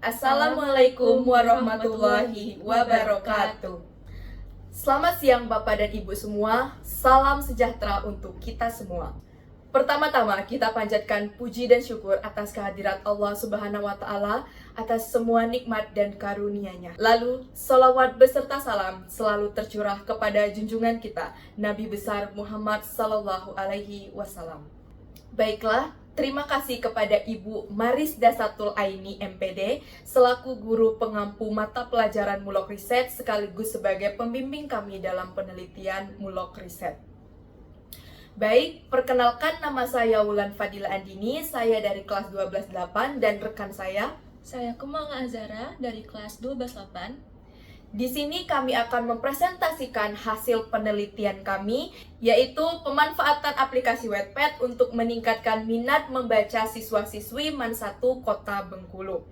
Assalamualaikum warahmatullahi wabarakatuh. Selamat siang Bapak dan Ibu semua. Salam sejahtera untuk kita semua. Pertama-tama kita panjatkan puji dan syukur atas kehadirat Allah Subhanahu wa Ta'ala atas semua nikmat dan karunia-Nya. Lalu salawat beserta salam selalu tercurah kepada junjungan kita Nabi besar Muhammad Sallallahu Alaihi Wasallam. Baiklah, terima kasih kepada Ibu Maris Dasatul Aini MPD selaku guru pengampu mata pelajaran Mulok Riset sekaligus sebagai pembimbing kami dalam penelitian Mulok Riset. Baik, perkenalkan nama saya Wulan Fadila Andini, saya dari kelas 12-8 dan rekan saya Kumala Azara dari kelas 12-8. Di sini kami akan mempresentasikan hasil penelitian kami, yaitu pemanfaatan aplikasi Wattpad untuk meningkatkan minat membaca siswa-siswi MAN 1 Kota Bengkulu.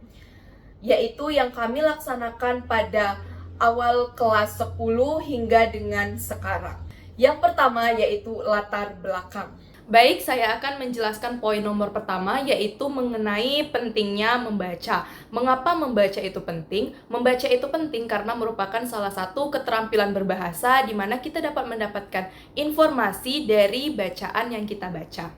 Yaitu yang kami laksanakan pada awal kelas 10 hingga dengan sekarang. Yang pertama yaitu latar belakang. Baik, saya akan menjelaskan poin nomor pertama, yaitu mengenai pentingnya membaca. Mengapa membaca itu penting? Membaca itu penting karena merupakan salah satu keterampilan berbahasa di mana kita dapat mendapatkan informasi dari bacaan yang kita baca.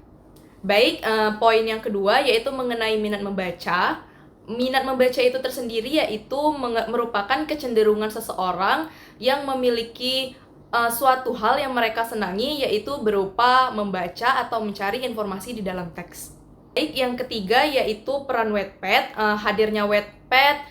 Baik, poin yang kedua yaitu mengenai minat membaca. Minat membaca itu tersendiri yaitu merupakan kecenderungan seseorang yang memiliki suatu hal yang mereka senangi, yaitu berupa membaca atau mencari informasi di dalam teks. Baik, yang ketiga yaitu peran Wattpad. Hadirnya Wattpad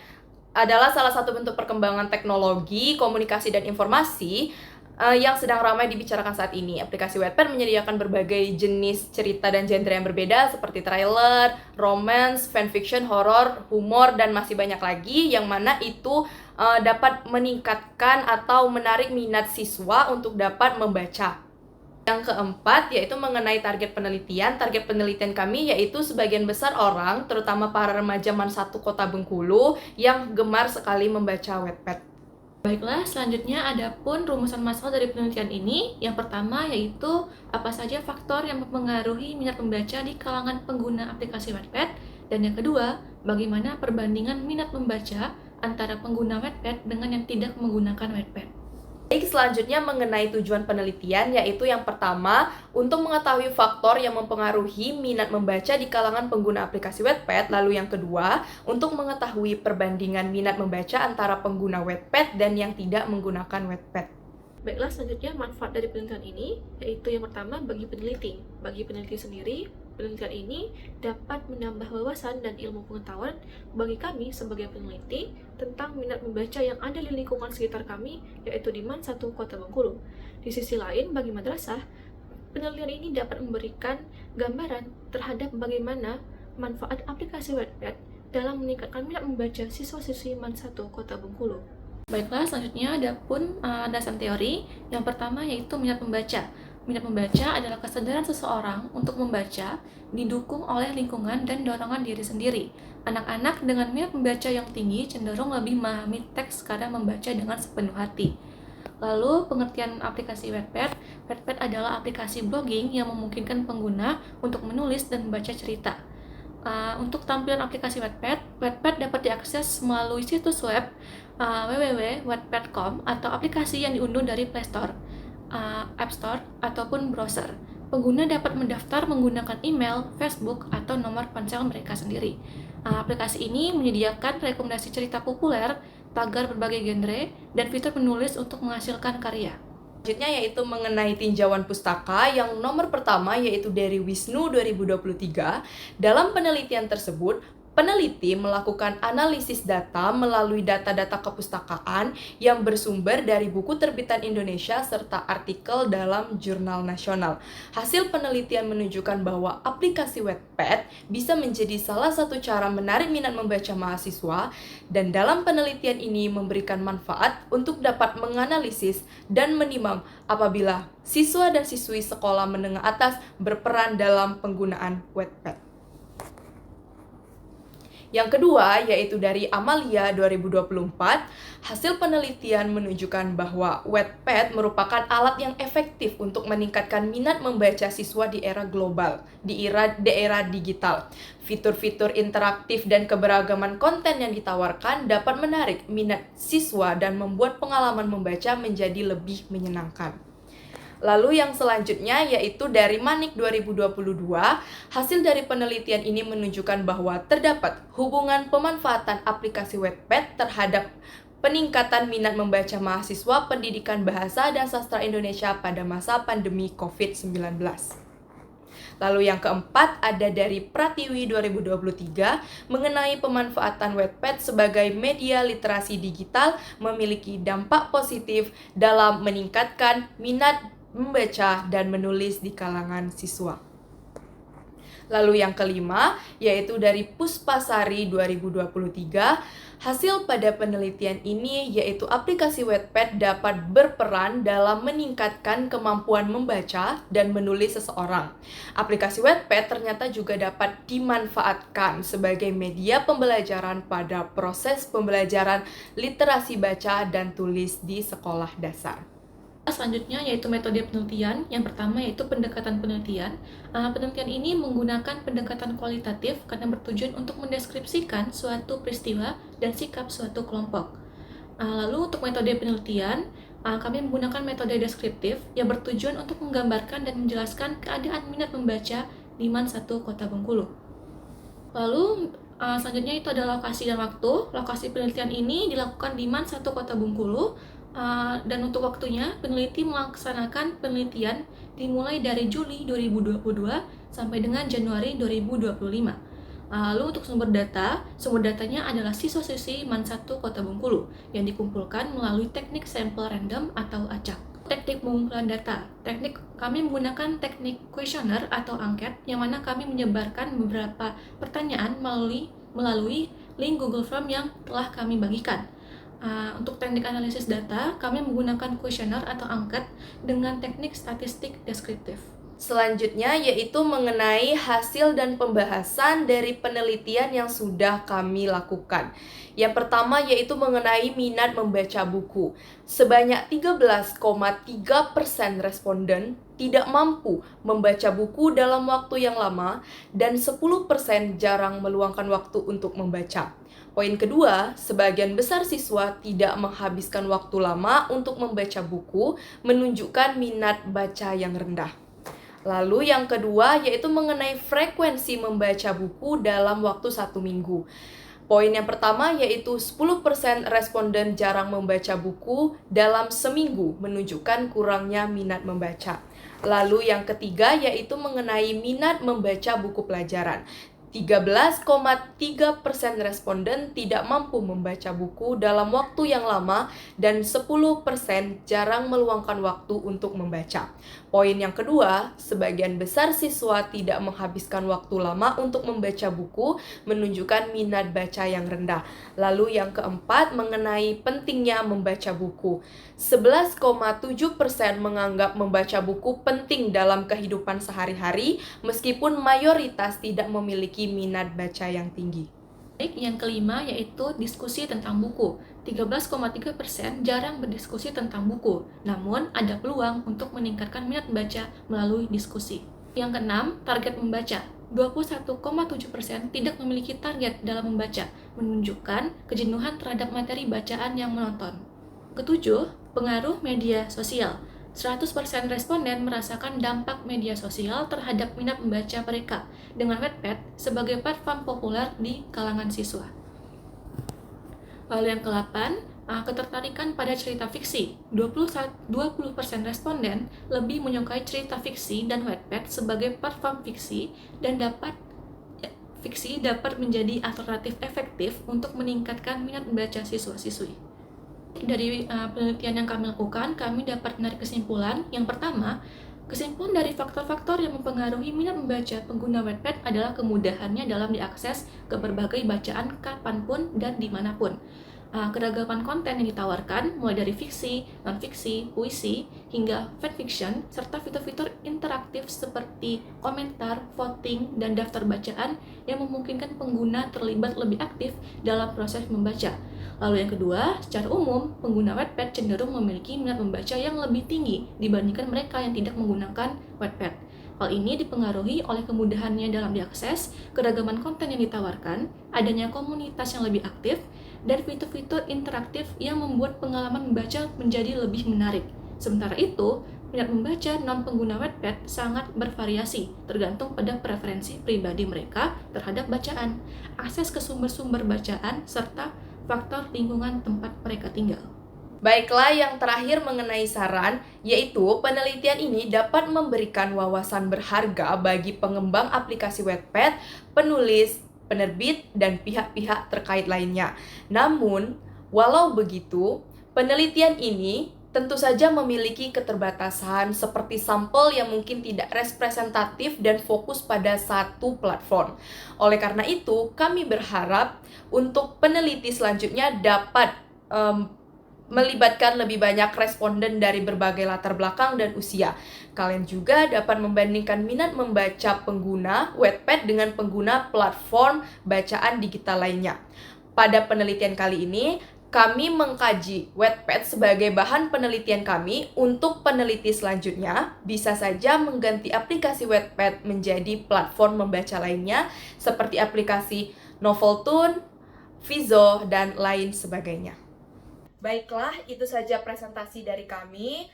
adalah salah satu bentuk perkembangan teknologi, komunikasi, dan informasi yang sedang ramai dibicarakan saat ini. Aplikasi Wattpad menyediakan berbagai jenis cerita dan genre yang berbeda seperti trailer, romance, fanfiction, horor, humor, dan masih banyak lagi yang mana itu dapat meningkatkan atau menarik minat siswa untuk dapat membaca. Yang keempat yaitu mengenai target penelitian. Target penelitian kami yaitu sebagian besar orang, terutama para remaja MAN 1 Kota Bengkulu yang gemar sekali membaca Wattpad. Baiklah, selanjutnya ada pun rumusan masalah dari penelitian ini. Yang pertama yaitu apa saja faktor yang mempengaruhi minat membaca di kalangan pengguna aplikasi Wattpad. Dan yang kedua, bagaimana perbandingan minat membaca antara pengguna Wattpad dengan yang tidak menggunakan Wattpad. Baik, selanjutnya mengenai tujuan penelitian, yaitu yang pertama, untuk mengetahui faktor yang mempengaruhi minat membaca di kalangan pengguna aplikasi Wattpad. Lalu yang kedua, untuk mengetahui perbandingan minat membaca antara pengguna Wattpad dan yang tidak menggunakan Wattpad. Baiklah, selanjutnya manfaat dari penelitian ini, yaitu yang pertama bagi peneliti. Bagi peneliti sendiri, penelitian ini dapat menambah wawasan dan ilmu pengetahuan bagi kami sebagai peneliti tentang minat membaca yang ada di lingkungan sekitar kami, yaitu di MAN 1 Kota Bengkulu. Di sisi lain, bagi madrasah, penelitian ini dapat memberikan gambaran terhadap bagaimana manfaat aplikasi Wattpad dalam meningkatkan minat membaca siswa-siswi MAN 1 Kota Bengkulu. Baiklah, selanjutnya ada pun dasar teori. Yang pertama yaitu minat membaca. Minat membaca adalah kesadaran seseorang untuk membaca didukung oleh lingkungan dan dorongan diri sendiri. Anak-anak dengan minat membaca yang tinggi cenderung lebih memahami teks kadang membaca dengan sepenuh hati. Lalu, pengertian aplikasi Wattpad. Wattpad adalah aplikasi blogging yang memungkinkan pengguna untuk menulis dan membaca cerita. Untuk tampilan aplikasi Wattpad dapat diakses melalui situs web www.wattpad.com atau aplikasi yang diunduh dari Play Store, App Store, ataupun browser. Pengguna dapat mendaftar menggunakan email, Facebook, atau nomor ponsel mereka sendiri. Aplikasi ini menyediakan rekomendasi cerita populer, tagar berbagai genre, dan fitur penulis untuk menghasilkan karya. Selanjutnya yaitu mengenai tinjauan pustaka yang nomor pertama yaitu dari Wisnu 2023. Dalam penelitian tersebut, peneliti melakukan analisis data melalui data-data kepustakaan yang bersumber dari buku terbitan Indonesia serta artikel dalam jurnal nasional. Hasil penelitian menunjukkan bahwa aplikasi Wattpad bisa menjadi salah satu cara menarik minat membaca mahasiswa, dan dalam penelitian ini memberikan manfaat untuk dapat menganalisis dan menimbang apabila siswa dan siswi sekolah menengah atas berperan dalam penggunaan Wattpad. Yang kedua, yaitu dari Amalia 2024, hasil penelitian menunjukkan bahwa Wattpad merupakan alat yang efektif untuk meningkatkan minat membaca siswa di era global, di era digital. Fitur-fitur interaktif dan keberagaman konten yang ditawarkan dapat menarik minat siswa dan membuat pengalaman membaca menjadi lebih menyenangkan. Lalu yang selanjutnya yaitu dari Manik 2022, hasil dari penelitian ini menunjukkan bahwa terdapat hubungan pemanfaatan aplikasi Wattpad terhadap peningkatan minat membaca mahasiswa pendidikan bahasa dan sastra Indonesia pada masa pandemi COVID-19. Lalu yang keempat ada dari Pratiwi 2023 mengenai pemanfaatan Wattpad sebagai media literasi digital memiliki dampak positif dalam meningkatkan minat membaca dan menulis di kalangan siswa. Lalu yang kelima, yaitu dari Puspasari 2023, hasil pada penelitian ini yaitu aplikasi Wattpad dapat berperan dalam meningkatkan kemampuan membaca dan menulis seseorang. Aplikasi Wattpad ternyata juga dapat dimanfaatkan sebagai media pembelajaran pada proses pembelajaran literasi baca dan tulis di sekolah dasar. Selanjutnya yaitu metode penelitian. Yang pertama yaitu pendekatan penelitian. Penelitian ini menggunakan pendekatan kualitatif karena bertujuan untuk mendeskripsikan suatu peristiwa dan sikap suatu kelompok. Lalu untuk metode penelitian, kami menggunakan metode deskriptif yang bertujuan untuk menggambarkan dan menjelaskan keadaan minat membaca di MAN 1 Kota Bengkulu. Lalu selanjutnya itu adalah lokasi dan waktu. Lokasi penelitian ini dilakukan di MAN 1 Kota Bengkulu. Dan untuk waktunya, peneliti melaksanakan penelitian dimulai dari Juli 2022 sampai dengan Januari 2025. Lalu untuk sumber datanya adalah siswa-siswi MAN 1 Kota Bengkulu yang dikumpulkan melalui teknik sampel random atau acak. Teknik pengumpulan data. Kami menggunakan teknik kuesioner atau angket yang mana kami menyebarkan beberapa pertanyaan melalui link Google Form yang telah kami bagikan. Untuk teknik analisis data, kami menggunakan kuesioner atau angket dengan teknik statistik deskriptif. Selanjutnya yaitu mengenai hasil dan pembahasan dari penelitian yang sudah kami lakukan. Yang pertama yaitu mengenai minat membaca buku. Sebanyak 13,3% responden tidak mampu membaca buku dalam waktu yang lama dan 10% jarang meluangkan waktu untuk membaca. Poin kedua, sebagian besar siswa tidak menghabiskan waktu lama untuk membaca buku, menunjukkan minat baca yang rendah. Lalu yang kedua yaitu mengenai frekuensi membaca buku dalam waktu 1 minggu. Poin yang pertama yaitu 10% responden jarang membaca buku dalam seminggu, menunjukkan kurangnya minat membaca. Lalu yang ketiga yaitu mengenai minat membaca buku pelajaran. 13,3% responden tidak mampu membaca buku dalam waktu yang lama dan 10% jarang meluangkan waktu untuk membaca. Poin yang kedua, sebagian besar siswa tidak menghabiskan waktu lama untuk membaca buku, menunjukkan minat baca yang rendah. Lalu yang keempat, mengenai pentingnya membaca buku. 11,7% menganggap membaca buku penting dalam kehidupan sehari-hari, meskipun mayoritas tidak memiliki minat baca yang tinggi. Yang kelima yaitu diskusi tentang buku. 13,3% jarang berdiskusi tentang buku, namun ada peluang untuk meningkatkan minat baca melalui diskusi. Yang keenam, target membaca. 21,7% tidak memiliki target dalam membaca, menunjukkan kejenuhan terhadap materi bacaan yang menonton. Ketujuh, pengaruh media sosial. 100% responden merasakan dampak media sosial terhadap minat membaca mereka, dengan Wattpad sebagai platform populer di kalangan siswa. Lalu yang ke-8, ketertarikan pada cerita fiksi. 20% responden lebih menyukai cerita fiksi dan Wattpad sebagai platform fiksi dan fiksi dapat menjadi alternatif efektif untuk meningkatkan minat membaca siswa-siswi. Dari penelitian yang kami lakukan, kami dapat menarik kesimpulan. Yang pertama, kesimpulan dari faktor-faktor yang mempengaruhi minat membaca pengguna Wattpad adalah kemudahannya dalam diakses ke berbagai bacaan kapanpun dan dimanapun. Keragaman konten yang ditawarkan mulai dari fiksi, non-fiksi, puisi, hingga fanfiction, serta fitur-fitur interaktif seperti komentar, voting, dan daftar bacaan yang memungkinkan pengguna terlibat lebih aktif dalam proses membaca. Lalu yang kedua, secara umum, pengguna Wattpad cenderung memiliki minat membaca yang lebih tinggi dibandingkan mereka yang tidak menggunakan Wattpad. Hal ini dipengaruhi oleh kemudahannya dalam diakses, keragaman konten yang ditawarkan, adanya komunitas yang lebih aktif, dan fitur-fitur interaktif yang membuat pengalaman membaca menjadi lebih menarik. Sementara itu, minat membaca non-pengguna Wattpad sangat bervariasi, tergantung pada preferensi pribadi mereka terhadap bacaan, akses ke sumber-sumber bacaan, serta faktor lingkungan tempat mereka tinggal. Baiklah, yang terakhir mengenai saran, yaitu penelitian ini dapat memberikan wawasan berharga bagi pengembang aplikasi Wattpad, penulis, penerbit, dan pihak-pihak terkait lainnya. Namun, walau begitu, penelitian ini tentu saja memiliki keterbatasan seperti sampel yang mungkin tidak representatif dan fokus pada satu platform. Oleh karena itu, kami berharap untuk peneliti selanjutnya dapat melibatkan lebih banyak responden dari berbagai latar belakang dan usia. Kalian juga dapat membandingkan minat membaca pengguna Wattpad dengan pengguna platform bacaan digital lainnya. Pada penelitian kali ini, kami mengkaji Wattpad sebagai bahan penelitian kami. Untuk peneliti selanjutnya, bisa saja mengganti aplikasi Wattpad menjadi platform membaca lainnya, seperti aplikasi Noveltoon, Vizo, dan lain sebagainya. Baiklah, itu saja presentasi dari kami.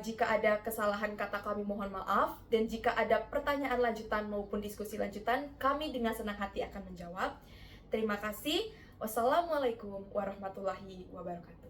Jika ada kesalahan kata kami mohon maaf, dan jika ada pertanyaan lanjutan maupun diskusi lanjutan, kami dengan senang hati akan menjawab. Terima kasih. Wassalamualaikum warahmatullahi wabarakatuh.